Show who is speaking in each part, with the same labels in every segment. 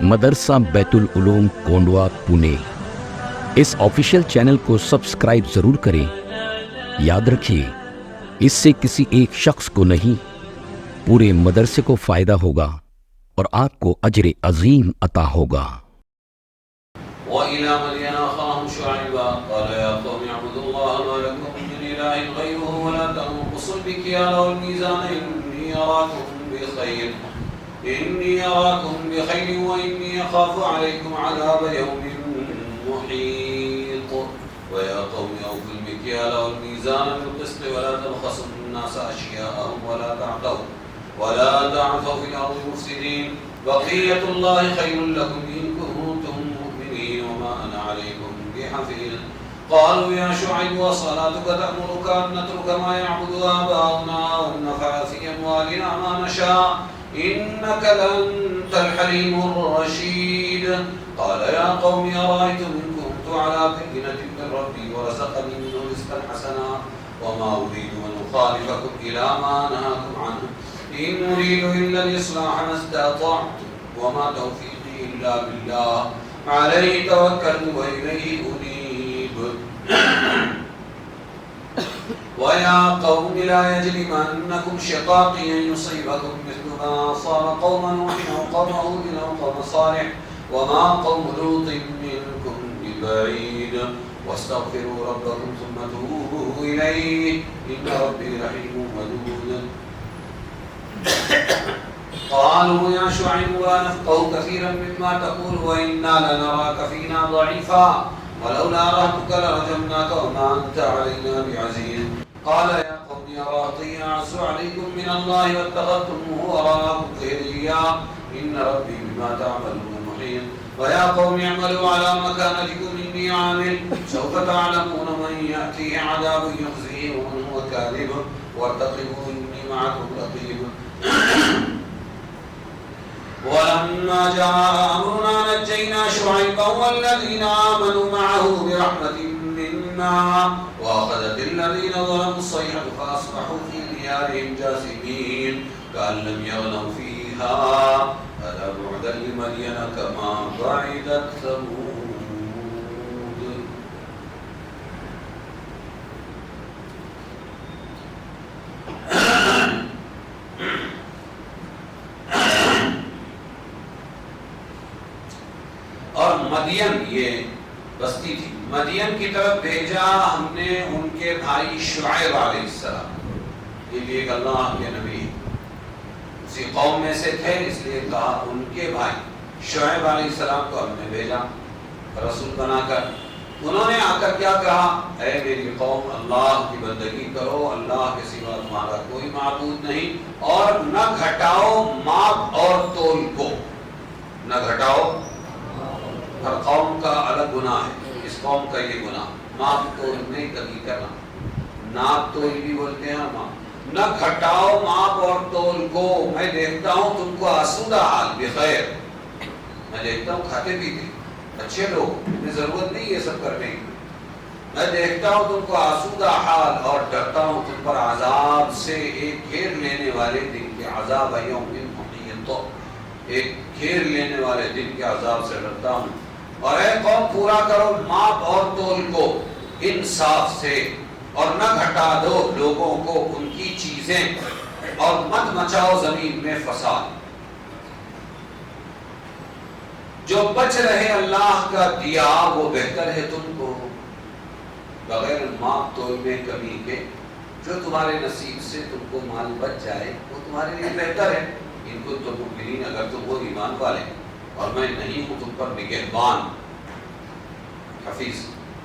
Speaker 1: مدرسہ بیت العلوم کونڈوا پونے۔ اس official channel کو سبسکرائب ضرور کریں۔ یاد رکھیے، اس سے کسی ایک شخص کو نہیں، پورے مدرسے کو فائدہ ہوگا اور آپ کو اجر عظیم عطا ہوگا۔
Speaker 2: وَإِلَى مَدْيَنَ أَخَاهُمْ شُعَيْبًا قَالَ يَا قَوْمِ اعْبُدُوا اللَّهَ مَا لَكُم مِّنْ إِلَٰهٍ غَيْرُهُ وَلَا تَنقُصُوا الْمِكْيَالَ وَالْمِيزَانَ إِنِّي أَرَاكُم بِخَيْرٍ وَإِنِّي أَخَافُ عَلَيْكُمْ عَذَابَ يَوْمٍ مُّحِيطٍ وَيَا قَوْمِ أَوْفُوا الْمِكْيَالَ وَالْمِيزَانَ بِالْقِسْطِ وَلَا تَبْخَسُوا النَّاسَ أَشْيَاءَهُمْ وَلَا تَعْثَوْا فِي الْأَرْضِ مُفْسِدِينَ بَقِيَّةُ اللَّهِ خَيْرٌ لَّكُمْ إِن كُنتُم وما أنا عليكم بحفيظ قالوا يا شعيب وصلاتك تأمرك أن نترك ما يعبد آباؤنا ونفعل في أموالنا ما نشاء إنك لأنت الحليم الرشيد قال يا قوم أرأيتم إن كنت على بينة من ربي ورزقني منه رزقا حسنا وما أريد أن أخالفكم إلى ما نهاكم عنه إن أريد إلا الإصلاح ما استطعت وما توفيقي إلا بالله عليه توكلت وإليه أنيب ويا قوم لا يجرمنكم شقاقي أن يصيبكم مثل ما أصاب قوم نوح أو قوم هود أو قوم صالح وما قوم لوط منكم ببعيد واستغفروا ربكم ثم توبوا إليه إن ربي رحيم ودود قالوا يا شعيب لا نفقه كثيرا مما تقول وإنا لنراك فينا ضعيفا ولولا رهتك لرجمناك وما أنت علينا بعزيز قال يا قوم أرهطي أعز عليكم من الله واتخذتموه وراءكم ظهريا إن ربي بما تعملون محيط ويا قوم اعملوا على مكانتكم إني عامل سوف تعلمون من يأتيه عذاب يخزيه ومن هو كاذب وارتقبوا إني معكم رقيب ولما جاء أمرنا نجينا شعيبا والذين آمنوا معه برحمة منا وأخذت الذين ظلموا الصيحة فأصبحوا في ديارهم جاثمين كأن لم يغنوا فيها ألا بعدا لمدين كما بعدت ثمود مدین یہ بستی تھی، مدین کی طرف بھیجا ہم نے ان کے بھائی شعیب علیہ السلام، یہ بھی ایک اللہ کے نبی اسی قوم میں سے تھے، اس لیے کہا ان کے بھائی شعیب علیہ السلام کو ہم نے بھیجا رسول بنا کر۔ انہوں نے آ کر کیا کہا، اے میری قوم اللہ کی بندگی کرو، اللہ کے سوا تمہارا کوئی معبود نہیں، اور نہ گھٹاؤ ماپ اور تول کو، نہ گھٹاؤ۔ ہر قوم کا الگ گناہ ہے، اس قوم کا یہ گناہ ماپ تول نہیں کبھی کرنا، ناپ تول بھی بولتے ہیں ماپ، نہ گھٹاؤ ماپ اور تول کو۔ میں دیکھتا ہوں تم کو آسودہ حال بخیر، میں دیکھتا ہوں کھاتے پیتے اچھے لوگ، مجھے ضرورت نہیں یہ سب کرنے کی، میں دیکھتا ہوں تم کو آسودہ حال اور ڈرتا ہوں تم پر عذاب سے، ایک گھیر لینے والے دن کے عذاب یوم محیط، ایک گھیر لینے والے دن کے عذاب سے ڈرتا ہوں۔ اور اے قوم پورا کرو ماپ اور تول کو انصاف سے، اور نہ گھٹا دو لوگوں کو ان کی چیزیں، اور مت مچاؤ زمین میں فساد۔ جو بچ رہے اللہ کا دیا وہ بہتر ہے تم کو، بغیر ماپ تول میں کمی کے جو تمہارے نصیب سے تم کو مال بچ جائے وہ تمہارے لیے بہتر ہے۔ ان کو تو مؤمنین، اگر تم وہ ایمان والے، اور میں نہیں ہوں تم پر نگہبان، حفیظ،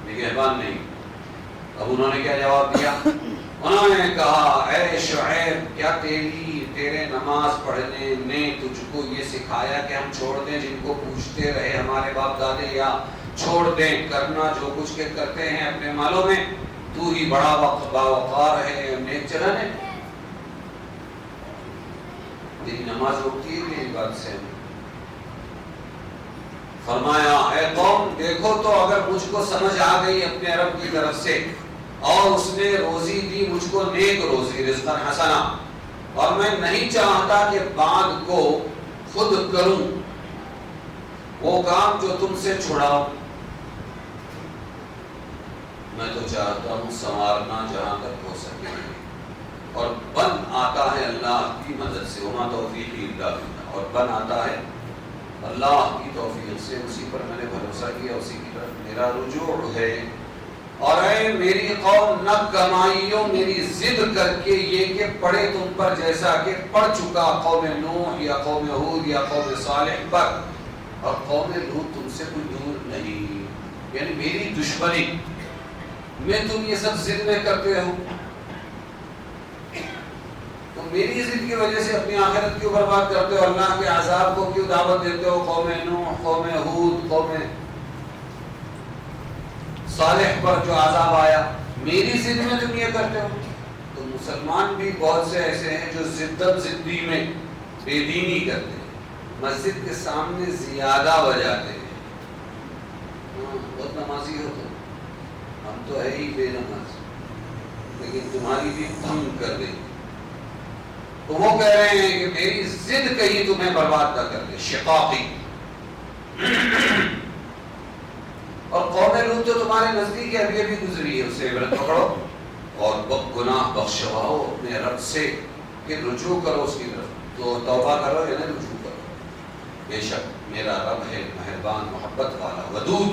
Speaker 2: نگہبان نہیں۔ اب انہوں نے کیا جواب دیا؟ انہوں نے کہا اے شعیب، کیا تیرے نماز پڑھنے نے تجھ کو یہ سکھایا کہ ہم چھوڑ دیں جن کو پوچھتے رہے ہمارے باپ دادے، یا چھوڑ دیں کرنا جو کچھ کے کرتے ہیں اپنے مالوں میں؟ تو ہی بڑا باوقار ہے، نیک چلن ہے، تیری نماز روکتی ہے میری بات سے؟ فرمایا اے قوم دیکھو تو اگر مجھ کو سمجھ آ گئی اپنے رب کی طرف سے، اور اس نے روزی دی مجھ کو نیک روزی، رزقا حسنا، اور میں نہیں چاہتا کہ بعد کو خود کروں، وہ کام جو تم سے چھڑاؤ. میں تو چاہتا ہوں سنوارنا جہاں تک ہو سکے, اور بن آتا ہے اللہ کی مدد سے, وما توفیق الا باللہ, اور بن آتا ہے اللہ کی توفیق سے. اسی پر میں نے بھروسہ کیا, اسی کی طرف میرا رجوع ہے. اور اے میری قوم, نہ کمائیو میری ضد کر کے یہ کہ پڑے تم پر جیسا کہ پڑ چکا قوم نوح یا قوم ہود یا قوم صالح پر, اور قوم لوط تم سے کوئی دور نہیں. یعنی میری دشمنی میں تم یہ سب ضد میں کرتے ہو, تم میری ضد کی وجہ سے اپنی آخرت کیوں برباد کرتے ہو, اللہ کے عذاب کو کیوں دعوت دیتے ہو. قوم نوح, قوم ہود, قوم صالح پر جو عذاب آیا, میری ضد میں تم یہ کرتے ہو. تو مسلمان بھی بہت سے ایسے ہیں جو ضدی میں بے دینی کرتے ہیں, مسجد کے سامنے زیادہ بجاتے ہیں. بہت نمازی ہو تم, ہم تو ہے ہی بے نماز, لیکن تمہاری بھی بھنگ کر دیں. تو وہ کہہ رہے ہیں کہ میری ضد کہیں تمہیں برباد نہ کر دے. شقاقی. اور قوم لوط جو تمہارے نزدیک ابھی ابھی گزری ہے, اسے عبرت پکڑو اور گناہ بخشواؤ اپنے رب سے, کہ رجوع کرو اس کی طرف, تو توبہ کرو یعنی رجوع کرو. بے شک میرا رب ہے مہربان, محبت والا, ودود,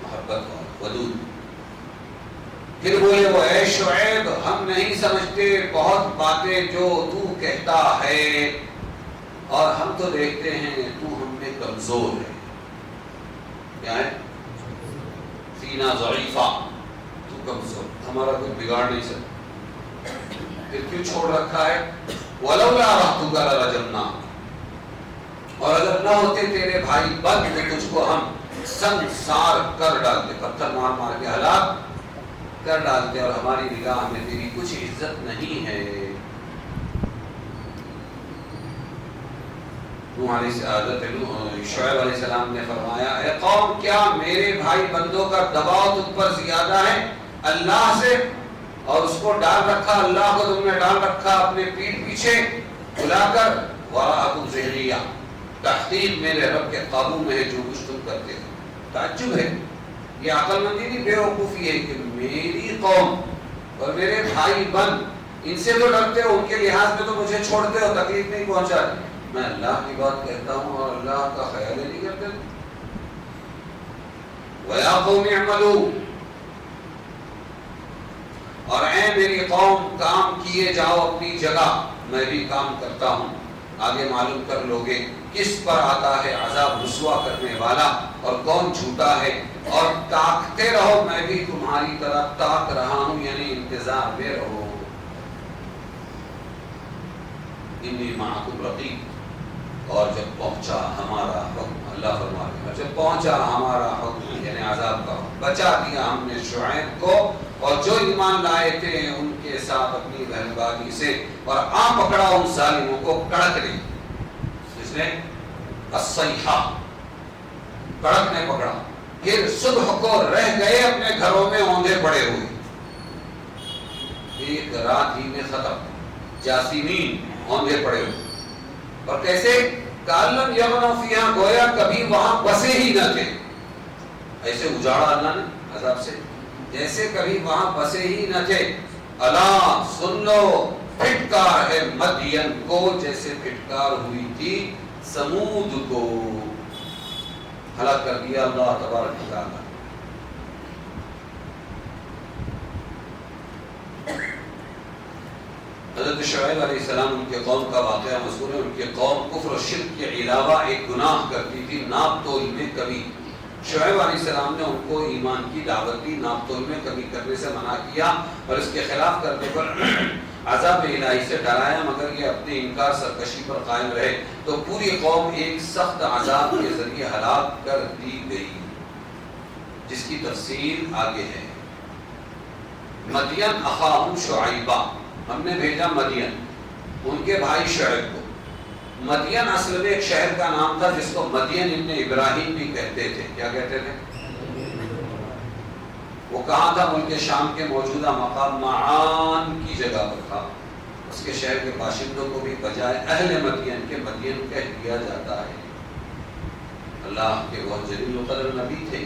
Speaker 2: محبت والا, ودود. پھر بولے وہ اے شعیب, ہم نہیں سمجھتے بہت باتیں جو تو کہتا ہے, اور ہم تو دیکھتے ہیں تو ہم میں کمزور ہے. کیا ہے؟ سینہ ضعیفہ, تو کمزور, ہمارا کوئی بگاڑ نہیں سکتا. پھر کیوں چھوڑ رکھا ہے؟ وَلَوْلَا رَحْتُكَ لَرَجَمْنَاكَ, اور اگر نہ ہوتے تیرے بھائی بد تو تجھ کو ہم سنسار کر ڈالتے, پتھر مار مار کے ہلاک کر ڈالتے, اور ہماری نگاہ میں تیری کچھ عزت نہیں ہے. شعیب علیہ السلام نے فرمایا, اے قوم کیا میرے بھائی بندوں کا دباؤ تم پر زیادہ ہے اللہ سے, اور اس کو ڈال رکھا, اللہ کو تم نے ڈال رکھا اپنے پیٹھ پیچھے بلا کر. وراءکم ظہریہ, تحقیق میرے رب کے قابو میں ہے جو کچھ تم کرتے ہو. تعجب ہے, یہ عقل مندی نہیں, بے وقوفی ہے کہ میری قوم اور میرے بھائی بند, ان سے تو ڈرتے ہو, ان کے لحاظ میں تو مجھے چھوڑتے ہو, تکلیف نہیں پہنچاتے. میں اللہ کی بات کہتا ہوں اور اللہ کا خیال ہی نہیں کرتے. وَيَا قَوْمِ اعْمَلُوا, اور اے میری قوم کام کیے جاؤ اپنی جگہ, میں بھی کام کرتا ہوں. آگے معلوم کر لوگے کس پر آتا ہے عذاب رسوا کرنے والا اور کون جھوٹا ہے, اور تاکتے رہو, میں بھی تمہاری طرح تاک رہا ہوں, یعنی انتظار میں رہو. انی معکم رقیب, اور جب پہنچا ہمارا حکم, اللہ فرما رہے ہیں, جب پہنچا ہمارا حکم یعنی عذاب کا, بچا دیا ہم نے شعیب کو اور جو ایمان لائے تھے ان کے ساتھ اپنی بہنگاہی سے, اور پکڑا ان ظالموں کو کڑک نے, اس نے الصیحہ, کڑک نے پکڑا. پھر صبح کو رہ گئے اپنے گھروں میں اوندھے پڑے ہوئے, ایک رات ہی میں ختم, جاسمین, اوندھے پڑے ہوئے. اور کیسے؟ کالم یمنو فیہا, گویا کبھی وہاں بسے ہی نہ تھے. ایسے اجاڑا اللہ نے عذاب سے, جیسے کبھی وہاں بسے ہی نہ تھے. الا سن لو, پھٹکار ہے مدین کو جیسے پھٹکار ہوئی تھی سمود کو, ہلاک کر دیا اللہ تبارک و تعالی. حضرت شعیب علیہ السلام ان کے قوم کا واقعہ مذکور ہے. ان کے قوم کفر و شرک کے علاوہ ایک گناہ کرتی تھی, ناپ تول میں کمی. شعیب علیہ السلام نے ان کو ایمان کی دعوت دی, ناپ تول میں کمی کرنے سے منع کیا, اور اس کے خلاف کرنے پر عذاب الہی سے ڈرایا, مگر یہ اپنے انکار سرکشی پر قائم رہے تو پوری قوم ایک سخت عذاب کے ذریعے ہلاک کر دی گئی, جس کی تفصیل آگے ہے. مدین اخاہم شعیبہ, ہم نے بھیجا مدین ان کے بھائی شعیب کو. مدین اصل میں ایک شہر کا نام تھا جس کو مدین ابن ابراہیم بھی کہتے تھے. کیا کہتے تھے؟ وہ کہاں تھا؟ ملک شام کے موجودہ مقام معان کی جگہ پر تھا. اس کے شہر کے باشندوں کو بھی بجائے اہل مدین کے مدین کہہ دیا جاتا ہے. اللہ کے بہت جلیل القدر نبی تھے،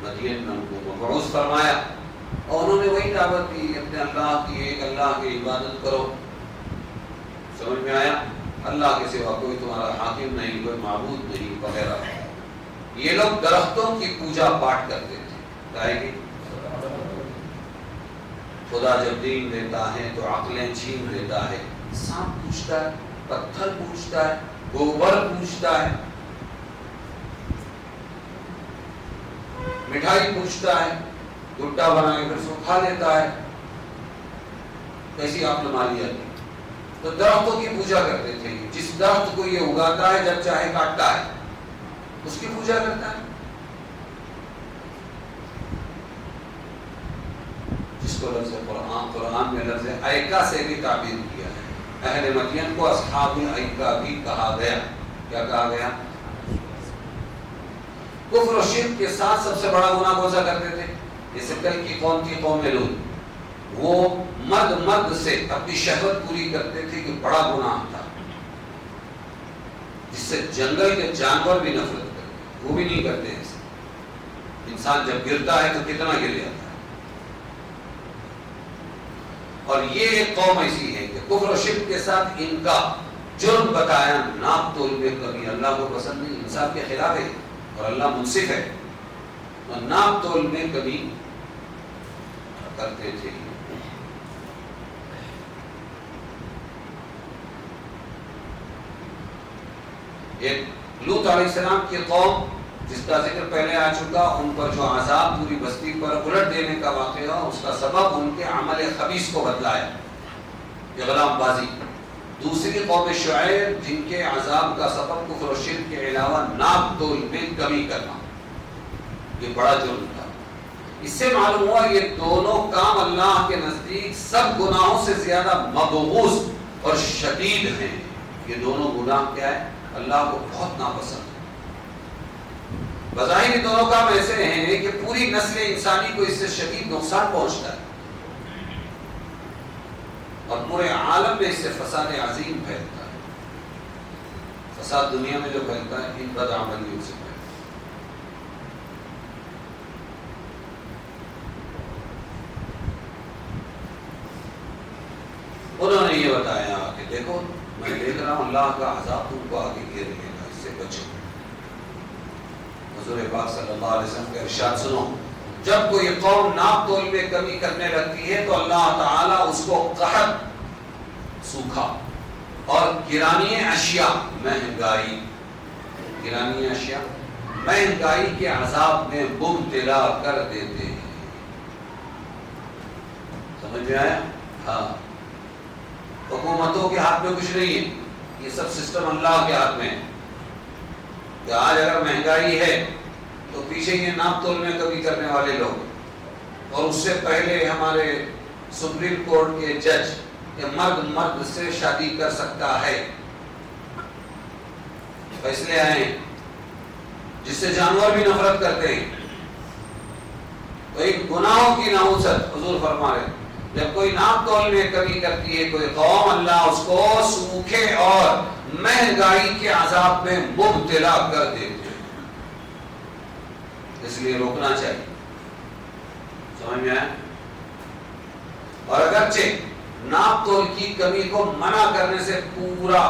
Speaker 2: مدین میں ان کو مبعوث فرمایا اور انہوں نے وہی دعوت دی، اپنے اللہ کی ایک اللہ کی عبادت کرو۔ سمجھ میں آیا؟ اللہ کے سوا کوئی تمہارا حاکم نہیں، کوئی معبود نہیں وغیرہ۔ یہ لوگ درختوں کی پوجا پاٹ کرتے تھے، گی خدا جب دین دیتا ہے تو عقلیں چھین لیتا ہے، سانپ پوچھتا ہے، پتھر پوچھتا ہے، گوبر پوچھتا ہے، مٹھائی پوچھتا ہے، گڈا بنا کے پھر سکھا دیتا ہے، کیسی آپ نمالیت ہے۔ تو درختوں کی پوجا کرتے تھے، جس درخت کو یہ اگاتا ہے جب چاہے کاٹتا ہے، اس کی پوجا کرتا ہے، جس کو لفظ قرآن میں لفظ ایکا سے بھی تعبیر کیا ہے۔ اہل مدین کو اصحاب الایکا بھی کہا گیا۔ کیا کہا گیا؟ کفر و شرک کے ساتھ سب سے بڑا گناہ کون سا کرتے تھے؟ جیسے کل کی قوم تھی قوم لوط، وہ مرد سے اپنی شہوت پوری کرتے تھے کہ بڑا گناہ تھا، جس سے جنگل کے جانور بھی نفرت کرتے، وہ بھی نہیں کرتے ایسے۔ انسان جب گرتا ہے تو کتنا گر جاتا ہے۔ اور یہ ایک قوم ایسی ہے کہ کفر و شرک کے ساتھ ان کا جرم بتایا، ناپ تول میں کبھی اللہ کو پسند نہیں، انصاف کے خلاف ہے اور اللہ منصف ہے، اور ناپ تول میں کبھی کرتے تھے۔ ایک لوط علیہ السلام کی قوم جس کا ذکر پہلے آ چکا، ان پر جو عذاب پوری بستی پر الٹ دینے کا واقعہ، اس کا سبب ان کے عمل خبیث کو بدلایا، غلام بازی۔ دوسری قوم شعیب جن کے عذاب کا سبب کفر و شرک کے علاوہ ناپ تول میں کمی کرنا، یہ بڑا جرم تھا۔ اس سے معلوم ہوا یہ دونوں کام اللہ کے نزدیک سب گناہوں سے زیادہ مبغوض اور شدید ہیں۔ یہ دونوں گناہ کیا ہے؟ اللہ کو بہت ناپسند ہے۔ بظاہر دونوں کام ایسے ہیں کہ پوری نسل انسانی کو اس سے شدید نقصان پہنچتا ہے اور پورے عالم میں اس سے فساد عظیم پھیلتا ہے۔ فساد دنیا میں جو پھیلتا ہے ان بدعملیوں سے پھیلتا ہے۔ انہوں نے یہ بتایا کہ دیکھو میں دیکھ رہا ہوں اللہ کا عذاب تم کو آگے گھیر لے گا، اس سے بچو۔ حضور پاک صلی اللہ علیہ وسلم کا ارشاد سنو، جب کوئی قوم ناپ تول میں کمی کرنے لگتی ہے تو اللہ تعالیٰ اس کو قحط، سوکھا اور گرانی اشیاء، مہنگائی کے عذاب میں مبتلا کر دیتے ہیں۔ سمجھ میں آیا؟ ہاں، حکومتوں کے ہاتھ میں کچھ نہیں ہے، یہ سب سسٹم اللہ کے ہاتھ میں ہے کہ آج اگر مہنگائی ہے تو پیچھے یہ ناپ تول میں کمی کرنے والے لوگ، اور اس سے پہلے ہمارے سپریم کورٹ کے جج کہ مرد سے شادی کر سکتا ہے، فیصلے آئے ہیں جس سے جانور بھی نفرت کرتے ہیں۔ تو ان گناہوں کی نحوست حضور فرما رہے ہیں، جب کوئی ناپ تول میں کمی کرتی ہے کوئی قوم، اللہ اس کو سوکھے اور مہنگائی کے عذاب میں مبتلا کر دیتے ہیں۔ اس لیے روکنا چاہیے۔ سمجھ میں آیا؟ اور اگرچہ ناپ تول کی کمی کو منع کرنے سے پورا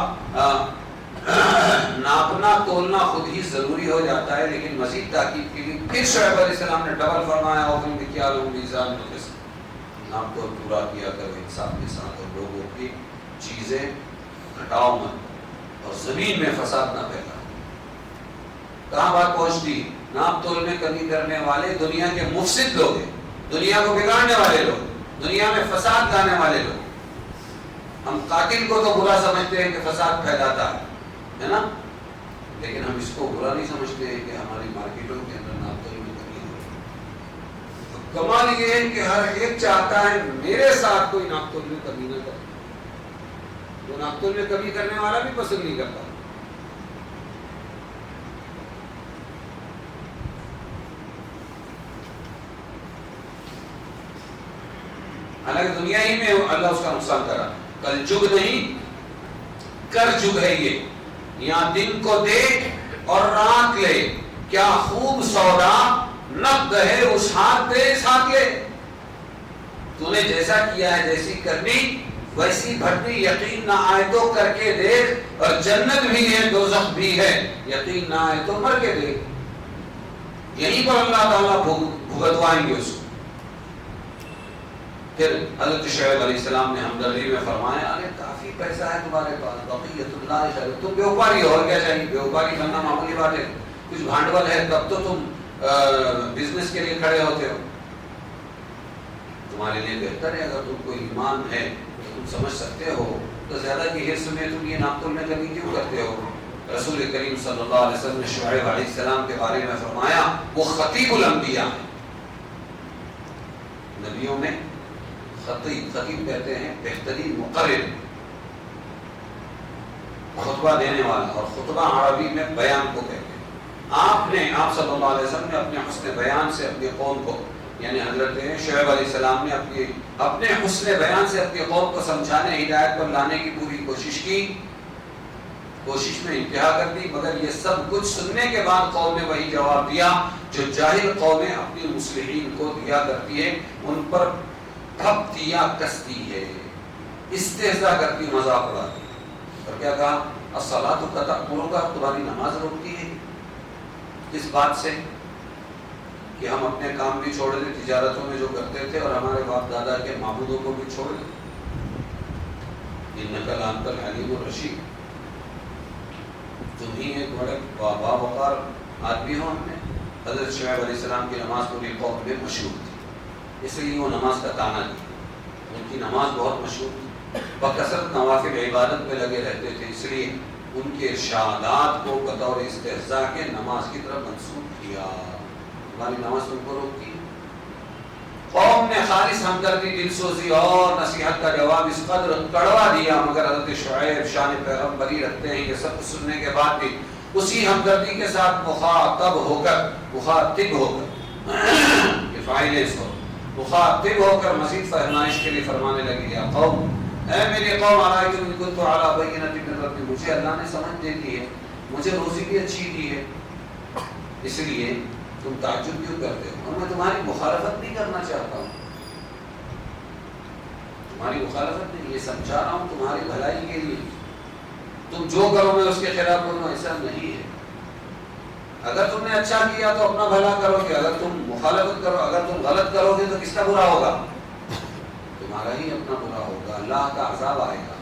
Speaker 2: ناپنا تولنا خود ہی ضروری ہو جاتا ہے، لیکن مزید تاکید کے لیے پھر شعیب علیہ السلام نے ڈبل فرمایا، اوفوا بالمکیال والمیزان بالقسط، ناپ تول پورا کیا کرو انصاف کے ساتھ، اور لوگوں کی چیزیں گھٹاؤ مت، اور زمین میں فساد نہ پھیلاؤ۔ کہاں بات پہنچتی؟ ناپ تول میں کمی کرنے والے دنیا کے مفسد لوگ ہیں، دنیا کو بگاڑنے والے لوگ، دنیا میں فساد لانے والے لوگ۔ ہم قاتل کو تو برا سمجھتے ہیں کہ فساد پھیلاتا ہے نا، لیکن ہم اس کو برا نہیں سمجھتے ہیں کہ ہماری مارکیٹوں کے اندر ناپ تول میں کمی ہو رہی ہے۔ کمال یہ ہے کہ ہر ایک چاہتا ہے میرے ساتھ کوئی ناپ تول میں کمی نہ کرے، وہ ناپ تول میں کمی کرنے والا بھی پسند نہیں کرتا۔ حالانکہ دنیا ہی میں اللہ اس کا نقصان کرا، کل جگ نہیں کر جگ ہے یہ، یہاں دن کو دیکھ اور رات لے، کیا خوب سودا، نقد ہے اس ہاتھ دے اس ہاتھ لے. تو نے جیسا کیا ہے، جیسی کرنی ویسی بھرنی. یقین نہ آئے تو کر کے دیکھ، اور جنت بھی ہے دوزخ بھی ہے، یقین نہ آئے تو مر کے دیکھ. یہیں پر اللہ تعالیٰ بھگتوائیں گے اس کو. پھر حضرت شعیب علیہ السلام نے ہمدردی میں فرمایا، ارے کافی پیسہ ہے تمہارے پاس، بقیت اللہ خیر، تم بیوپاری ہو، اور کیا چاہیے؟ بیوپاری کرنا معمولی بات ہے، کچھ بھانڈول ہے تب تو تم بزنس کے لیے کھڑے ہوتے ہو. تمہارے لیے بہتر ہے اگر تم کو ایمان ہے تو تم سمجھ سکتے ہو، تو زیادہ کی حرص میں تم یہ ناپتول میں کبھی کیوں کرتے ہو؟ رسول کریم صلی اللہ علیہ وسلم نے شعیب علیہ السلام کے بارے میں فرمایا وہ خطیب الانبیاء ہے. نبیوں میں خطیب کہتے ہیں بہترین مقرر، خطبہ دینے والا، اور خطبہ عربی میں بیان کو کہتے ہیں. آپ صلی اللہ علیہ وسلم نے اپنے حسن بیان سے اپنی قوم کو، یعنی حضرت شعیب علیہ السلام نے اپنے حسن بیان سے اپنی قوم کو سمجھانے، ہدایت پر لانے کی پوری کوشش کی، کوشش میں انتہا کر دی. مگر یہ سب کچھ سننے کے بعد قوم نے وہی جواب دیا جو جاہل قومیں اپنی مصلحین کو دیا کرتی ہے، ان پر پھپتی یا کستی ہے، استہزاء کرتی، مذاق اڑاتی. اور کیا کہا؟ الصلاۃ تأمرک، تمہاری نماز روکتی ہے اس بات سے کہ ہم اپنے کام بھی چھوڑ دیں، تجارتوں میں جو کرتے تھے، اور ہمارے باپ دادا کے معبودوں کو بھی چھوڑ دیں. انک لانت الحلیم الرشید، تم ہی ایک بڑے باوقار آدمی ہو. ہم نے حضرت شعیب علیہ السلام کی نماز پوری قوم میں مشہور تھی، اس لیے وہ نماز کا تانا دی. ان کی نماز بہت مشہور تھی، بکثرت نوافل عبادت میں لگے رہتے تھے، اس لیے ان کے ارشادات کو بطور استہزاء کے نماز کی طرف منسوخ کیا. ہماری نماز تم کو روکتی ہے. قوم نے خالص ہمدردی، دل سوزی اور نصیحت کا جواب اس قدر کڑوا دیا، مگر حضرت شعیب شان پیغمبری رکھتے ہیں. یہ سب سننے کے بعد بھی اسی ہمدردی کے ساتھ مخاطب ہو کر مزید فرمائش کے لیے فرمانے لگے، یا قوم، اے میری قوم، ارائیتم ان کنت علی بینۃ من ربی، مجھے اللہ نے سمجھ دے دی ہے، مجھے روزی بھی اچھی دی ہے، اس لیے تم تعجب کیوں کرتے ہو؟ اور میں تمہاری مخالفت نہیں کرنا چاہتا ہوں، تمہاری مخالفت نہیں، یہ سمجھا رہا ہوں تمہاری بھلائی کے لیے. تم جو کرو میں اس کے خلاف بولوں، ایسا نہیں ہے. اگر تم نے اچھا کیا تو اپنا بھلا کرو گے، اگر تم مخالفت کرو، اگر تم غلط کرو گے تو کس کا برا ہوگا؟ تمہارا ہی اپنا برا ہوگا، اللہ کا عذاب آئے گا.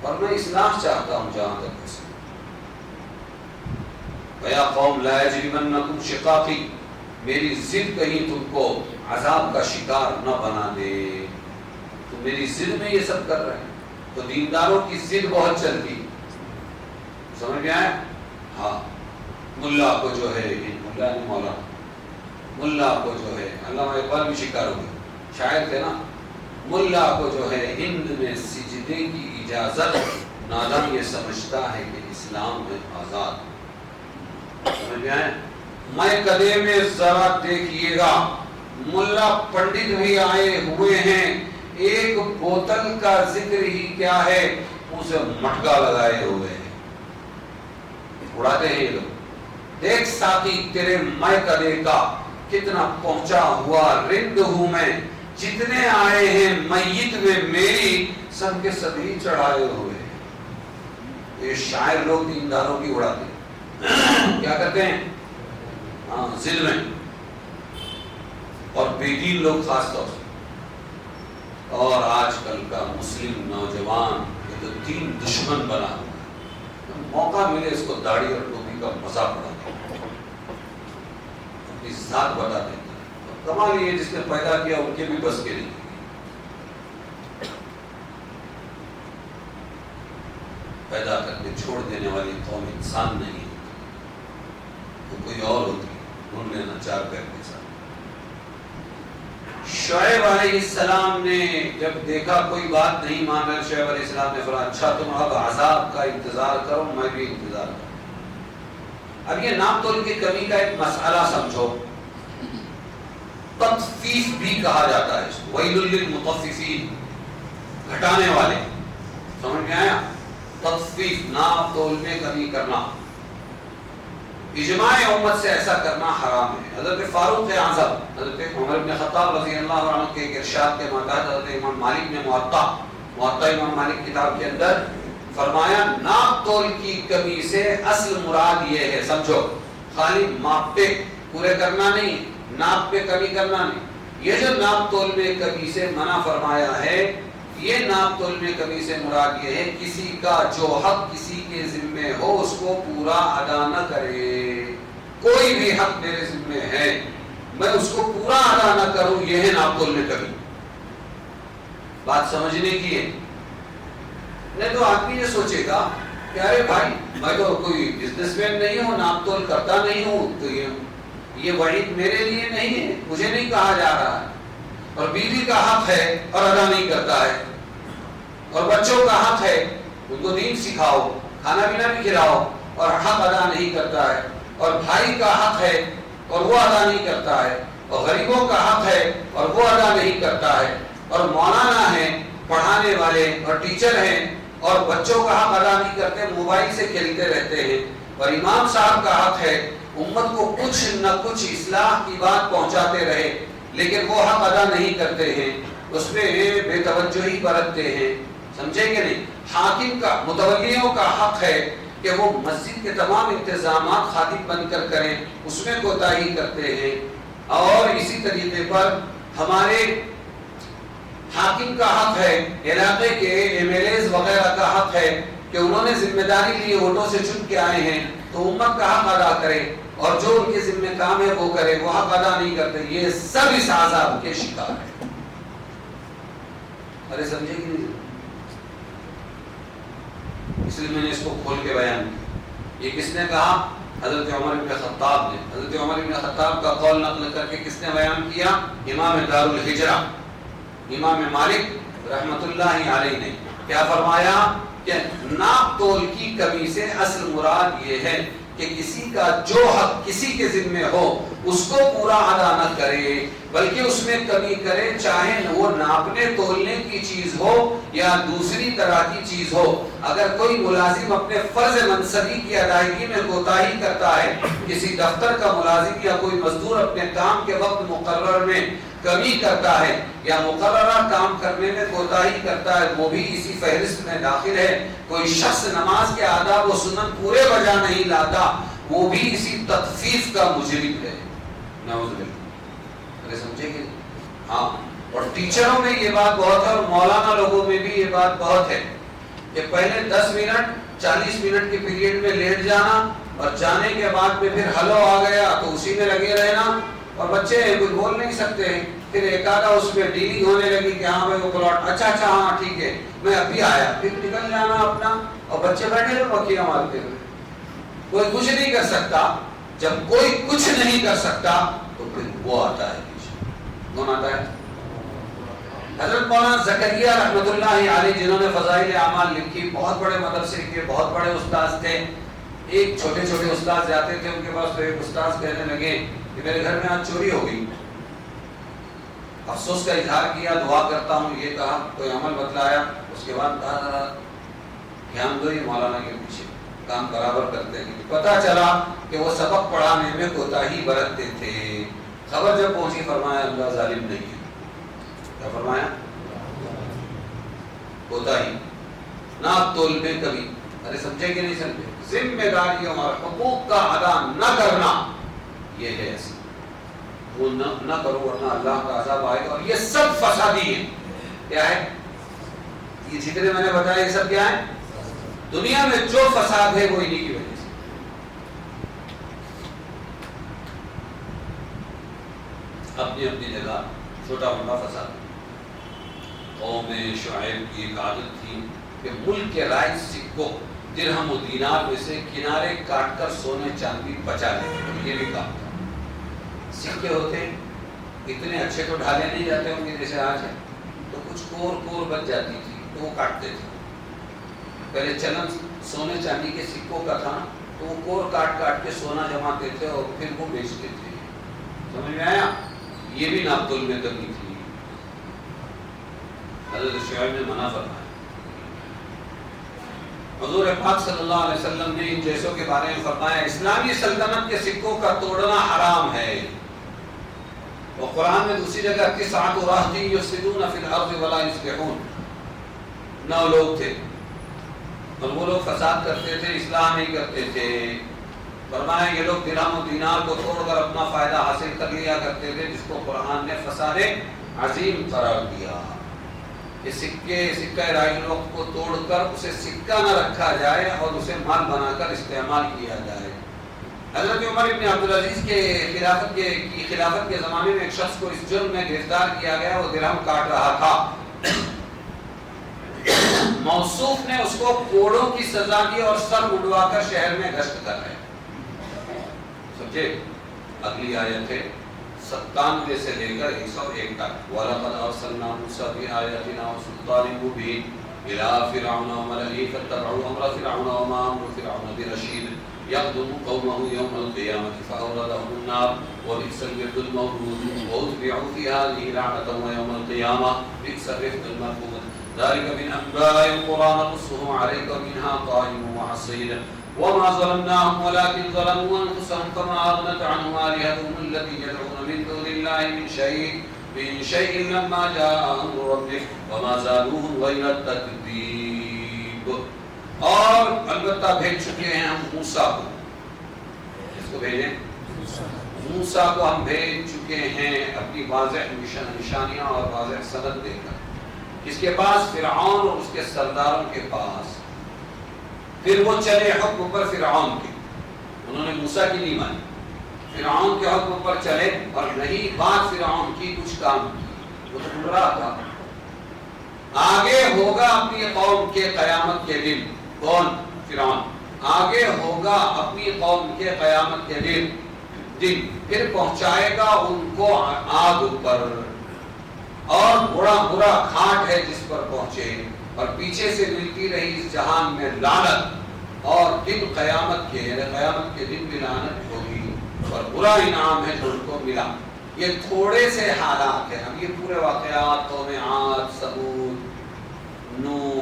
Speaker 2: اور میں اصلاح چاہتا ہوں جہاں تک اسے. وَيَا قَوْمَ لَا يَجْرِمَنَّكُمْ شِقَاقِي، میری ضد کہیں تم کو عذاب کا شکار نہ بنا دے. تم میری ضد میں یہ سب کر رہے ہیں. تو دینداروں کی ضد بہت چلتی، سمجھ میں آیا؟ ہاں، ملا کو جو ہے، ملا نہیں مولا، ملا کو جو ہے، علامہ اقبال بھی شکار ہو گئے، شاعر تھے نا، ملا کو جو ہے ہند میں سجدے کی اجازت، نادان یہ سمجھتا ہے کہ اسلام میں آزاد. سمجھ میں آئے؟ میں قدے میں ذرا دیکھیے گا، ملا پنڈت بھی آئے ہوئے ہیں، ایک بوتل کا ذکر ہی کیا ہے، اسے مٹکا لگائے ہوئے ہیں، اڑاتے ہیں یہ لوگ. دیکھ ساقی تیرے میں قدے کا کتنا پہنچا ہوا رند ہوں میں، جتنے آئے ہیں میت میں میری سب کے سبھی چڑھائے ہوئے ہیں. یہ شاعر لوگ دینداروں کی اڑاتے ہیں، کیا کرتے ہیں؟ ہاں، ضد میں. اور بے دین لوگ خاص طور سے. اور آج کل کا مسلم نوجوان یہ تو دین دشمن بنا ہوا ہے، موقع ملے اس کو داڑھی اور ٹوپی کا مذاق اڑاتے ہیں، اپنی ذات بتا دیتے ہیں. کمال یہ جس نے پیدا کیا ان کے بھی بس کے نہیں. پیدا کر کے چھوڑ دینے والی قوم انسان نہیں ہوتی، وہ کوئی اور ہوتی، ڈھونڈ لینا چار پیر کے ساتھ. شعیب علیہ السلام نے جب دیکھا کوئی بات نہیں مان رہے، شعیب علیہ السلام نے فرمایا اچھا تم اب عذاب کا انتظار کرو، میں بھی انتظار کروں. اب یہ نام تول کی کمی کا ایک مسئلہ سمجھو. تطفیف بھی کہا جاتا ہے اس کو، ویل للمطففین، گھٹانے والے. میں آیا؟ تخفیف، ناپ تول میں کمی کرنا، اجماع امت سے ایسا کرنا حرام ہے۔ حضرت فاروق اعظم حضرت عمر بن خطاب رضی اللہ عنہ کے ارشاد کے مطابق حضرت امام مالک نے موطا امام مالک کتاب کے اندر فرمایا ناپ تول کی کمی سے اصل مراد یہ ہے، سمجھو، خالی ماپ پہ پورے کرنا نہیں، ناپ پہ کمی کرنا نہیں۔ یہ جو ناپ تول میں کمی سے منع فرمایا ہے، یہ ناپ تول میں کمی سے مراد یہ ہے کسی کا جو حق کسی کے ذمے ہو اس کو پورا ادا نہ کرے۔ کوئی بھی حق میرے ذمے ہے، میں اس کو پورا ادا نہ کروں، یہ ہے ناپ تول میں کمی۔ بات سمجھنے کی ہے، نہیں تو آدمی یہ سوچے گا کہ ارے بھائی میں تو کوئی بزنس مین نہیں ہوں، ناپ تول کرتا نہیں ہوں، تو یہ وعید میرے لیے نہیں ہے، مجھے نہیں کہا جا رہا ہے۔ اور بیوی کا حق ہے اور ادا نہیں کرتا ہے، اور بچوں کا حق ہے ان کو دین سکھاؤ، کھانا پینا بھی کھلاؤ، اور حق ادا نہیں کرتا ہے، اور بھائی کا حق ہے اور وہ ادا نہیں کرتا ہے، اور غریبوں کا حق ہے اور وہ ادا نہیں کرتا ہے، اور مولانا ہیں، پڑھانے والے اور ٹیچر ہیں اور بچوں کا حق ادا نہیں کرتے، موبائل سے کھیلتے رہتے ہیں، اور امام صاحب کا حق ہے امت کو کچھ نہ کچھ اصلاح کی بات پہنچاتے رہے، لیکن وہ حق ادا نہیں کرتے ہیں، اس میں بے توجہی برتتے ہیں، سمجھے کہ نہیں؟ حاکم کا، متولیوں کا حق ہے کہ وہ مسجد کے تمام انتظامات خادم بن کر کریں، اس میں کوتاہی کرتے ہیں۔ اور اسی طریقے پر ہمارے حاکم کا حق ہے، علاقے کے ایم ایل ایز وغیرہ کا حق ہے کہ انہوں نے ذمہ داری لی، ووٹوں سے چن کے آئے ہیں تو امت کا حق ادا کرے، اور جو ان کے ذمہ کام ہے وہ کرے، وہ حق ادا نہیں کرتے، یہ سب اس عذاب کے شکار ہیں۔ ارے سمجھے کہ نہیں؟ اس لیے میں نے اس کو کھول کے بیان کیا۔ یہ کس نے کہا؟ حضرت عمر بن خطاب نے۔ حضرت عمر بن خطاب کا قول نقل کر کے کس نے بیان کیا؟ امام دار الہجرہ امام مالک رحمت اللہ علیہ نے کیا فرمایا کہ ناپ تول کی کمی سے اصل مراد یہ ہے کہ کسی کا جو حق کسی کے ذمے ہو اس کو پورا ادا نہ کرے، بلکہ اس میں کمی کرے، چاہے وہ ناپنے تولنے کی چیز ہو یا دوسری طرح کی چیز ہو۔ اگر کوئی ملازم اپنے فرض منصبی کی ادائیگی میں کوتاہی کرتا ہے، کسی دفتر کا ملازم یا کوئی مزدور اپنے کام کے وقت مقرر میں کمی کرتا ہے یا مقررہ کام کرنے میں کوتاہی کرتا ہے، وہ بھی اسی فہرست میں داخل ہے۔ کوئی شخص نماز کے آداب و سنن پورے بجا نہیں لاتا، وہ بھی اسی تخفیف کا مجرم ہے۔ نعوذ باللہ۔ ارے سمجھے کہ ہاں، اور ٹیچروں میں یہ بات بہت ہے اور مولانا لوگوں میں بھی یہ بات بہت ہے کہ پہلے 10 منٹ 40 منٹ کے پیریڈ میں لیٹ جانا اور جانے کے بعد میں پھر ہلو آ گیا تو اسی میں لگے رہنا، اور بچے کچھ بول نہیں سکتے ہیں، پھر ایک آدھا اس میں ڈیلنگ ہونے لگی کہ ہاں بھائی وہ پلاٹ اچھا ہاں ٹھیک ہے میں ابھی آیا، پھر نکل جانا اپنا، اور بچے بیٹھے ہوئے بکیاں مارتے ہوئے، کوئی کچھ نہیں کر سکتا۔ جب کوئی کچھ نہیں کر سکتا تو پھر وہ آتا ہے پیچھے۔ کون آتا ہے؟ حضرت مولانا زکریا رحمت اللہ علیہ، جنہوں نے فضائل اعمال لکھی، بہت بڑے مدرسے کے بہت بڑے استاذ تھے۔ ایک چھوٹے چھوٹے استاذ جاتے تھے ان کے پاس، تو ایک استاذ کہنے لگے کہ میرے گھر میں آج چوری ہو گئی، افسوس کا اظہار کیا، دعا کرتا ہوں، یہ کہا، کوئی عمل بتلایا، اس کے بعد کہا ذرا دھیان دو، یہ مولانا کے پیچھے کام برابر کرتے ہیں۔ پتا چلا کہ وہ سبق پڑھانے میں کوتاہی برتتے تھے۔ خبر جب پہنچی فرمایا اللہ ظالم نہیں ہے۔ کیا فرمایا؟ کوتاہی، ناپ تول میں کمی۔ ارے سمجھے کہ نہیں سمجھے؟ ذمہ داریوں اور حقوق کا ادا نہ کرنا، یہ ہے ایسی، وہ نہ کرو ورنہ اللہ کا عذاب آئے گا۔ اور یہ سب فسادی ہیں۔ کیا ہے یہ جتنے میں نے بتایا؟ یہ سب کیا ہے؟ دنیا میں جو فساد ہے وہ انہی کی وجہ سے۔ اپنی اپنی جگہ چھوٹا موٹا فساد۔ قوم شعیب کی ایک عادت تھی کہ ملک کے رائج سکوں درہم و دینار میں سے کنارے کاٹ کر سونے چاندی بچا لیں، یہ بھی کام تھا۔ سکے ہوتے اتنے اچھے تو ڈھالے نہیں جاتے ہوں گے جیسے آج ہے، تو کچھ کور بچ جاتی تھی تو وہ کاٹتے تھے۔ پہلے چلن سونے چاندی کے سکوں کا تھا، تو وہ کور کاٹ کے سونا جماتے تھے اور پھر وہ بیچتے تھے۔ سمجھ میں آیا؟ یہ بھی ناپ تول میں کمی تھی۔ حضرت شعیب نے منع فرمایا۔ حضور پاک صلی اللہ علیہ وسلم نے ان جیسوں کے بارے میں فرمایا اسلامی سلطنت کے سکوں کا توڑنا حرام ہے. اور قرآن میں دوسری جگہ 9 راہط یفسدون فی الارض ولا یصلحون، 9 لوگ تھے اور وہ لوگ فساد کرتے تھے، اصلاح نہیں کرتے تھے. فرمایا یہ لوگ درہم و دینار کو توڑ کر اپنا فائدہ حاصل کر لیا کرتے تھے، جس کو قرآن نے فساد عظیم قرار دیا. یہ سکہ رائج الوقت کو توڑ کر اسے سکہ نہ رکھا جائے اور اسے مال بنا کر استعمال کیا جائے. حضرت عمر ابن عبدالعزیز کے خلافت کے زمانے میں ایک شخص کو اس جرم میں گرفتار کیا گیا، وہ درہم کاٹ رہا تھا. موصوف نے اس کو کوڑوں کی سزا دی اور سر منڈوا کر شہر میں گشت کر رہے. سمجھے؟ اگلی آیت ہے 97 سے لے کر 101 تک. وَلَقَدْ أَرْسَلْنَا مُوسَىٰ بِآيَاتِنَا وَسُلْطَانٍ مُّبِينٍ إِلَىٰ فِرْعَوْنَ وَمَلَئِهِ فَاتَّبَعُوا أَمْرَ فِرْعَوْنَ وَمَا أَمْرُ فِرْعَوْنَ بِرَشِيدٍ يَقْدُمُ قَوْمَهُ يَوْمَ الْقِيَامَةِ فَأَوْرَدَهُمُ النَّارَ وَبِئْسَ الْوِرْدُ الْمَوْرُودُ وَأُتْبِعُوا فِي هَٰذِهِ لَعْنَةً وَيَوْمَ الْقِيَامَةِ بِئْسَ الرِّفْدُ الْمَرْفُودُ ذَٰلِكَ مِنْ أَنبَاءِ الْقُرَىٰ نَقُصُّهُ عَلَيْكَ وَمِنْهَا قَائِمٌ وَحَصِيدٌ وما ظلمناهم ولكن ظلموا أنفسهم فما أغنت عنهم آلهتهم التي يدعون من دون الله من شيء لما جاء أمر ربك وما زادوهم غير التكذيب. اور البتہ بھیج چکے ہیں ہم موسیٰ کو. کس کو بھیجیں؟ موسیٰ کو ہم بھیج چکے ہیں اپنی واضح نشانیاں اور واضح سند دے کر. کس کے پاس؟ فرعون اور اس کے سرداروں کے پاس. پھر وہ چلے حکم پر فرعون کے، انہوں نے موسیٰ کی نہیں مانی، فرعون کے حکم پر چلے اور نہیں بات فرعون کی کچھ کام کی. وہ تو گمراہ تھا. آگے ہوگا اپنی قوم کے قیامت کے دن. کون؟ فرعون. آگے ہوگا اپنی قوم کے قیامت کے دن پھر پہنچائے گا ان کو آگ پر، اور برا کھاٹ ہے جس پر پہنچے، اور پیچھے سے ملتی رہی اس جہان میں لعنت، اور دن قیامت کے یعنی قیامت کے دن بھی لعنت ہوگی اور برا انعام ہے جو ان کو ملا. یہ تھوڑے سے حالات ہیں. اب یہ پورے واقعات قوم عاد، ثمود، نوح،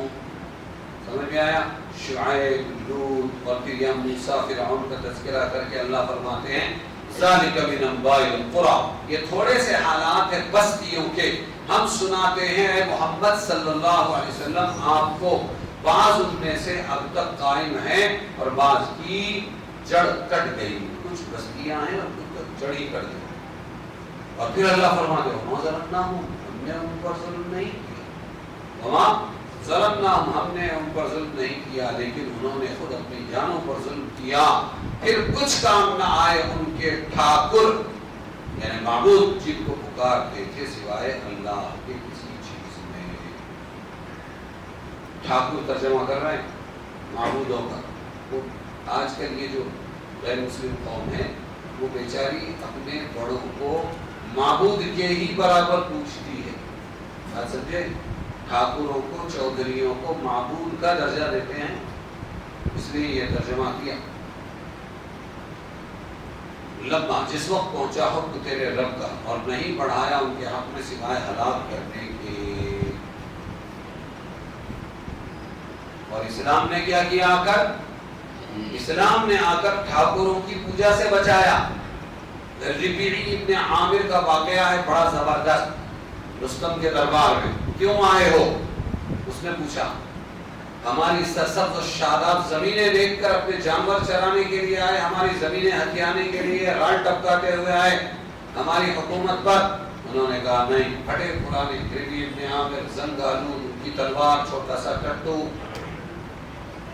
Speaker 2: سمجھ میں آیا، شعیب، لوط، اور پھر یہ موسیٰ فرعون کا تذکرہ کر کے اللہ فرماتے ہیں ذالک من انباء القری. یہ تھوڑے سے حالات ہیں بستیوں کے، ہم سناتے ہیں اے محمد صلی اللہ علیہ وسلم آپ کو. بعض ان میں سے اب تک قائم ہیں اور بعض کی جڑ کٹ گئی. کچھ بستیاں ہیں اور کچھ جڑ ہی کٹ گئی. اور پھر اللہ فرماتے ہیں وما ظلمناہم، ہم نے ان پر ظلم نہیں کیا. وما ظلمناہم، ہم نے ان پر ظلم نہیں کیا، لیکن انہوں نے خود اپنی جانوں پر ظلم کیا. پھر کچھ کام نہ آئے ان کے ٹھاکر یعنی معبود جن کو پکارتے تھے سوائے اللہ کے کسی چیز میں. ٹھاکر ترجمہ کر رہے ہیں معبودوں کا. وہ آج کل یہ جو غیر مسلم قوم ہے وہ بیچاری اپنے بڑوں کو معبود کے ہی برابر پوچھتی ہے. بات سمجھے؟ ٹھاکروں کو، چودھریوں کو معبود کا درجہ دیتے ہیں، اس لیے یہ ترجمہ کیا. لما جس وقت پہنچا حکم تیرے رب کا، اور نہیں بڑھایا ان کے حق میں سوائے ہلاک کرنے کے. اور اسلام نے کیا کیا آ کر؟ اسلام نے آ کر ٹھاکروں کی پوجا سے بچایا. ربیعی ابن عامر کا واقعہ ہے بڑا زبردست. رستم کے دربار میں کیوں آئے ہو؟ اس نے پوچھا. ہماری سرسبز و شاداب زمینیں دیکھ کر اپنے جانور چرانے کے لیے آئے، ہماری زمینیں ہتھیانے کے لیے رال ٹپکاتے ہوئے آئے ہماری حکومت پر. انہوں نے کہا نہیں. پھٹے پرانے ربیعی ابن عامر، زنگ آلود، ان کی تلوار، چھوٹا سا ٹٹو.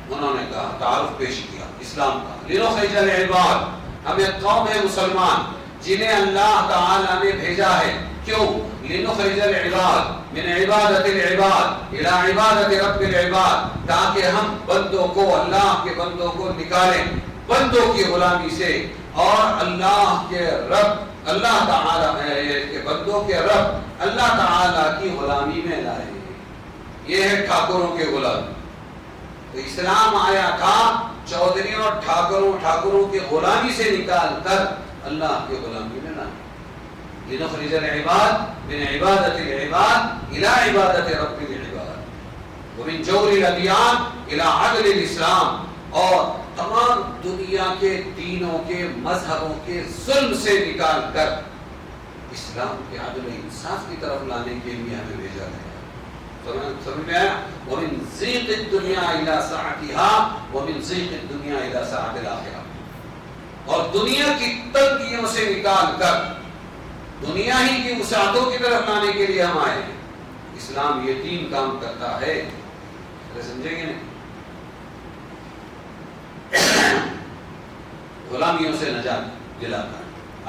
Speaker 2: انہوں نے کہا تعارف پیش کیا اسلام کا. لنخرج العباد، ہم ایک قوم ہے مسلمان جنہیں اللہ تعالی نے بھیجا ہے. کیوں؟ لنخرج العباد من عبادت العباد الى عبادت رب العباد، تاکہ ہم بندوں کو، اللہ کے بندوں کو نکالیں بندوں کی غلامی سے اور اللہ کے رب، اللہ تعالی کے بندوں کے رب اللہ تعالی کی غلامی میں لائیں. یہ ہے ٹھاکروں کے غلام. تو اسلام آیا تھا چودھریوں اور ٹھاکروں کی غلامی سے نکال کر اللہ کی غلامی میں لائیں. لنخرج العباد من عبادت العباد الى عبادت رب العباد. ومن جور الادیان الی عدل الاسلام، اور تمام دنیا کے دینوں کے مذہبوں کے ظلم سے نکال کر اسلام کے عدل و انصاف کی طرف لانے کے لیے ہمیں بھیجا گیا۔ سمجھ میں آیا؟ ومن ضیق الدنیا الی سعتها ومن ضیق الدنیا الی سعت الاخرہ، اور دنیا کی تنگیوں سے نکال کر دنیا ہی کی وسعتوں کی طرف لانے کے لیے ہم آئے ہیں۔ اسلام یہ تین کام کرتا ہے، سمجھیں گے نہیں؟ غلامیوں سے نجات دلاتا ہے۔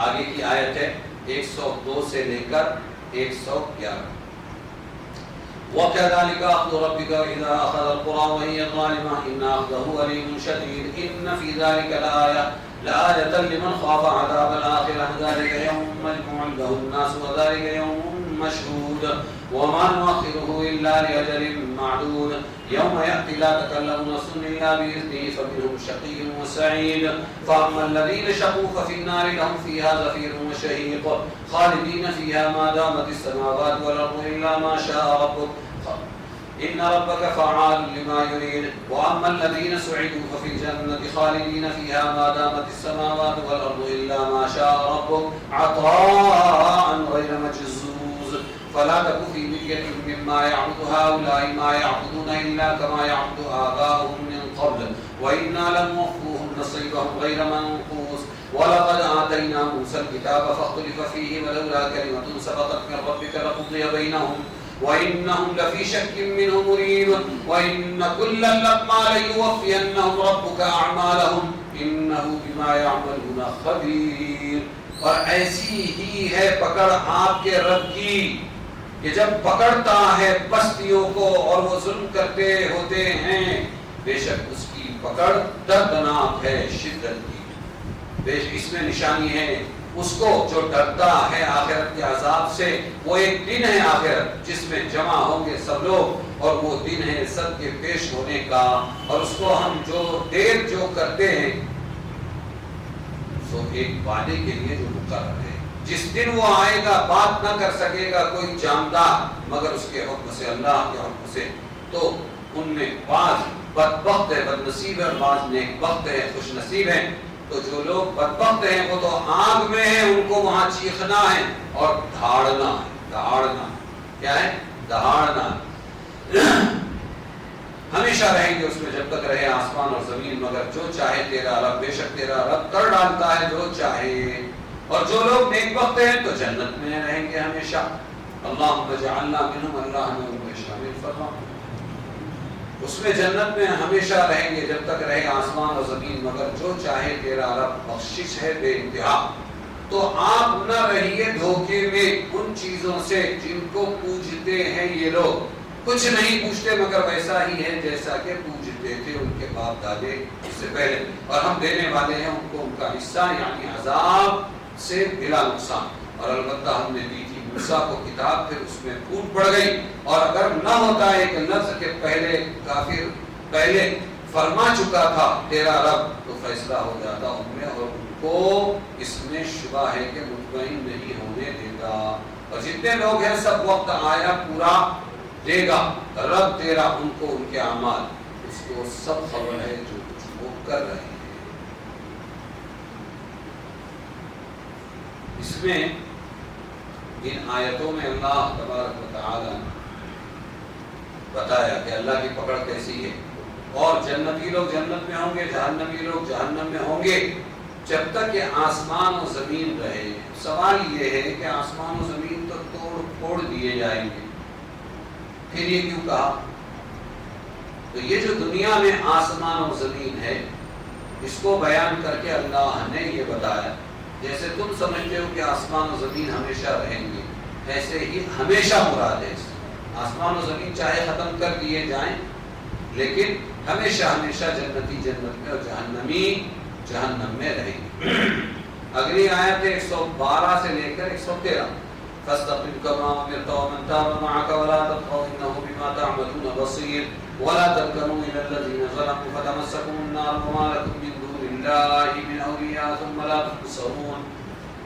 Speaker 2: آگے کی آیت ہے 102 سے لے کر 111۔ وَكَذَلِكَ أَخْذُ رَبِّكَ إِذَا أَخَذَ الْقُرَىٰ وَهِيَ ظَالِمَةٌ إِنَّ أَخْذَهُ أَلِيمٌ شَدِيدٌ إِنَّ فِي ذَلِكَ لَآيَةً لِمَنْ خَافَ عَذَابَ الْآخِرَةِ ذَلِكَ يَوْمٌ مَّجْمُوعٌ لَهُ النَّاسُ وَذَلِكَ يَوْمٌ مشهود وما نؤخره إلا لأجل معدود يوم يأتي لا تكلم نفس إلا بإذنه فمنهم شقي وسعيد فأما الذين شقوا ففي النار لهم فيها زفير وشهيق خالدين فيها ما دامت السماوات والأرض إلا ما شاء ربك إن ربك فعال لما يريد وأما الذين سعدوا ففي الجنة خالدين فيها ما دامت السماوات والأرض إلا ما شاء ربك عطاء غير مجزوز فلا تك في مرية مما يعبد هؤلاء ما يعبدون إلا كما يعبد آباؤهم من قبل وإنا لنوفوهم نصيبهم غير منقوص ولقد آتينا موسى الكتاب فاختلف فيه ولولا كلمة سبقت من ربك لقضي بينهم وإنهم لفي شك منه مريب وإن كلا لما ليوفينهم ربك أعمالهم إنه بما يعملون خبير۔ اور ایسی ہی ہے پکڑ آپ کے رب کی کہ جب پکڑتا ہے بستیوں کو اور وہ ظلم کرتے ہوتے ہیں، بے شک اس کی پکڑ دردناک ہے شدت کی۔ بے شک اس میں نشانی ہے اس کو جو ڈرتا ہے آخرت کے عذاب سے، وہ ایک دن ہے آخرت جس میں جمع ہوں گے سب لوگ، اور وہ دن ہے سب کے پیش ہونے کا، اور اس کو ہم دیر جو کرتے ہیں سو ایک وعدے کے لیے جو مقرر ہے، جس دن وہ آئے گا بات نہ کر سکے گا کوئی جاندار مگر اس کے حکم سے، اللہ کے حکم سے۔ تو ان میں بعض بدبخت ہے، بد نصیب ہے، اور بعض نیک بخت ہے، خوش نصیب ہیں۔ تو جو لوگ بدبخت ہیں وہ تو آگ میں ہیں، ان کو وہاں چیخنا ہے اور دھاڑنا ہے، دہاڑنا کیا ہے؟ دہاڑنا ہمیشہ رہیں گے اس میں جب تک رہے آسمان اور زمین، مگر جو چاہے تیرا رب، بے شک تیرا رب کر ڈالتا ہے جو چاہے۔ اور جو لوگ نیک بخت ہیں تو جنت میں رہیں گے ہمیشہ۔ اللہم اجعلنا منہم، اللہ ہمیں ان میں شامل فرما۔ اس میں جنت میں ہمیشہ رہیں گے جب تک رہے آسمان اور زمین، مگر جو چاہے تیرا رب، بخشش ہے بے انتہا۔ تو آپ نہ رہیے دھوکے میں ان چیزوں سے جن کو پوجتے ہیں یہ لوگ، کچھ نہیں پوچھتے مگر ویسا ہی ہے جیسا کہ پوجتے تھے ان کے باپ دادے اس سے پہلے، اور ہم دینے والے ہیں ان کو ان کا حصہ یعنی عذاب سے بلا نقصان۔ اور البتہ ہم نے دی تھی موسیٰ کو کتاب، پھر اس میں پھوٹ پڑ گئی، اور اگر نہ ہوتا ایک لفظ کے پہلے کافر پہلے فرما چکا تھا تیرا رب تو فیصلہ ہو جاتا ان میں، اور ان کو اس میں شبہ ہے کہ مطمئن نہیں ہونے دیتا۔ اور جتنے لوگ ہیں سب وقت آیا پورا دے گا رب تیرا ان کو ان کے اعمال، اس کو سب خبر ہے جو کچھ وہ کر رہے ہیں۔ اس میں ان آیتوں میں اللہ تبارک و تعالی نے بتایا کہ اللہ کی پکڑ کیسی ہے، اور جنتی لوگ جنت میں ہوں گے، جہنمی لوگ جہنم میں ہوں گے جب تک کہ آسمان و زمین رہے۔ سوال یہ ہے کہ آسمان و زمین تو توڑ پھوڑ دیے جائیں گے، پھر یہ کیوں کہا؟ تو یہ جو دنیا میں آسمان و زمین ہے اس کو بیان کر کے اللہ نے یہ بتایا، جیسے تم سمجھتے ہو کہ آسمان و زمین ہمیشہ رہیں گے، ایسے ہی ہمیشہ مراد ہے۔ آسمان و زمین چاہے ختم کر دیے جائیں لیکن ہمیشہ ہمیشہ جنتی جنت میں اور جہنمی جہنم میں رہیں گے۔ اگلی آیت 112 سے لے کر 113۔ فاستقم كما أمرت ومن تاب معك ولا تطغوا إنه بما تعملون بصير ولا تركنوا إلى الذين ظلموا فتمسكوا النار وما لكم من دون الله من أولياء ثم لا تنصرون۔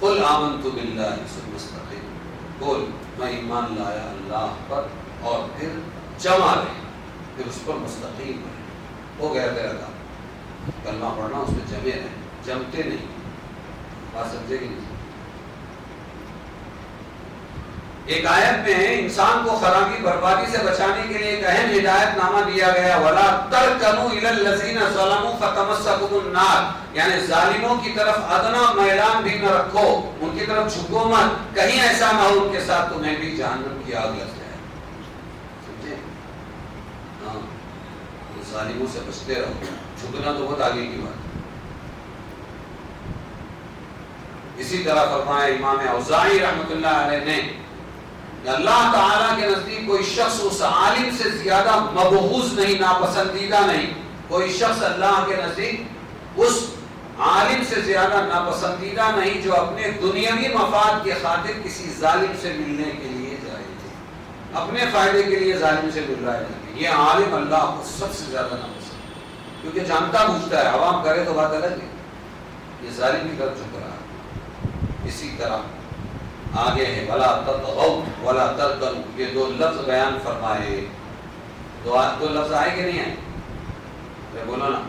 Speaker 2: قل آمنت باللہ ثم استقم، بول میں ایمان لایا اللہ پر اور پھر جمع رہے، پھر اس پر مستقیم رہے، ہو گیا تیرا کام۔ کلمہ پڑھنا اس میں جمے رہے، جمتے نہیں، بات سمجھے گی نہیں؟ ایک آیت میں انسان کو خرابی بربادی سے بچانے کے لیے ایک اہم ہدایت نامہ دیا گیا، وَلَا تَرْكَنُوا إِلَى الَّذِينَ ظَلَمُوا فَتَمَسَّكُمُ النَّارُ، یعنی ظالموں کی طرف ادنا میلان بھی نہ رکھو، ان کی طرف جھکو مت، کہیں ایسا نہ ہو ان کے ساتھ تمہیں بھی جہنم کی آگ لگ جائے۔ سمجھے؟ ہاں، ظالموں سے بچتے رہو، جھکنا تو بہت آگے کی بات ہے۔ اسی طرح فرمایا امام اوزاعی رحمۃ اللہ علیہ نے، اللہ تعالیٰ کے نزدیک کوئی شخص اس عالم سے زیادہ مبغوض نہیں، ناپسندیدہ نہیں، کوئی شخص اللہ کے نزدیک اس عالم سے زیادہ ناپسندیدہ نہیں جو اپنے دنیاوی مفاد کے خاطر کسی ظالم سے ملنے کے لیے جائے تھے، اپنے فائدے کے لیے ظالم سے مل رہا ہے، یہ عالم اللہ کو سب سے زیادہ ناپسند، کیونکہ جانتا بوجھتا ہے، عوام کرے تو بات الگ ہے، یہ ظالم کی طرف جھک رہا ہے۔ اسی طرح آگے ہے وَلَا تَطْغَوْا وَلَا تَرْكَنُوا، یہ دو لفظ بیان فرمائے، دو لفظ آئے کہ نہیں آئے؟ بولو نا،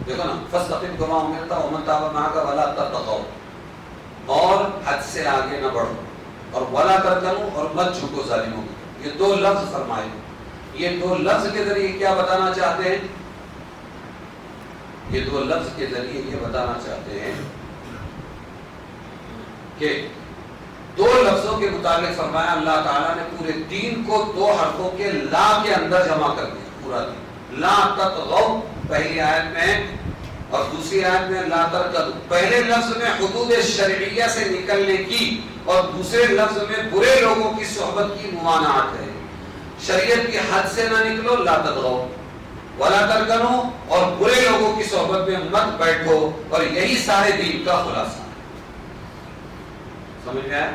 Speaker 2: دیکھو نا، فَاسْتَقِمْ كَمَا أُمِرْتَ وَمَنْ تَابَ مَعَكَ وَلَا تَطْغَوْا، اور حد سے آگے نہ بڑھو، اور وَلَا تَرْكَنُوا، اور مت جھکو ظالموں کی، یہ دو لفظ فرمائے۔ یہ دو لفظ کے ذریعے کیا بتانا چاہتے ہیں؟ یہ دو لفظ کے ذریعے یہ بتانا چاہتے ہیں کہ دو لفظوں کے متعلق فرمایا اللہ تعالیٰ نے پورے دین کو دو حرفوں کے لا کے اندر جمع کر دیا، پورا دین۔ لا تطغوا پہلی آیت میں اور دوسری آیت میں لا ترکنوا، پہلے لفظ میں حدود شرعیہ سے نکلنے کی اور دوسرے لفظ میں برے لوگوں کی صحبت کی ممانعت ہے، شریعت کی حد سے نہ نکلو، لا تطغوا ولا ترکنوا، اور برے لوگوں کی صحبت میں مت بیٹھو، اور یہی سارے دین کا خلاصہ ہے۔ سمجھ میں آیا؟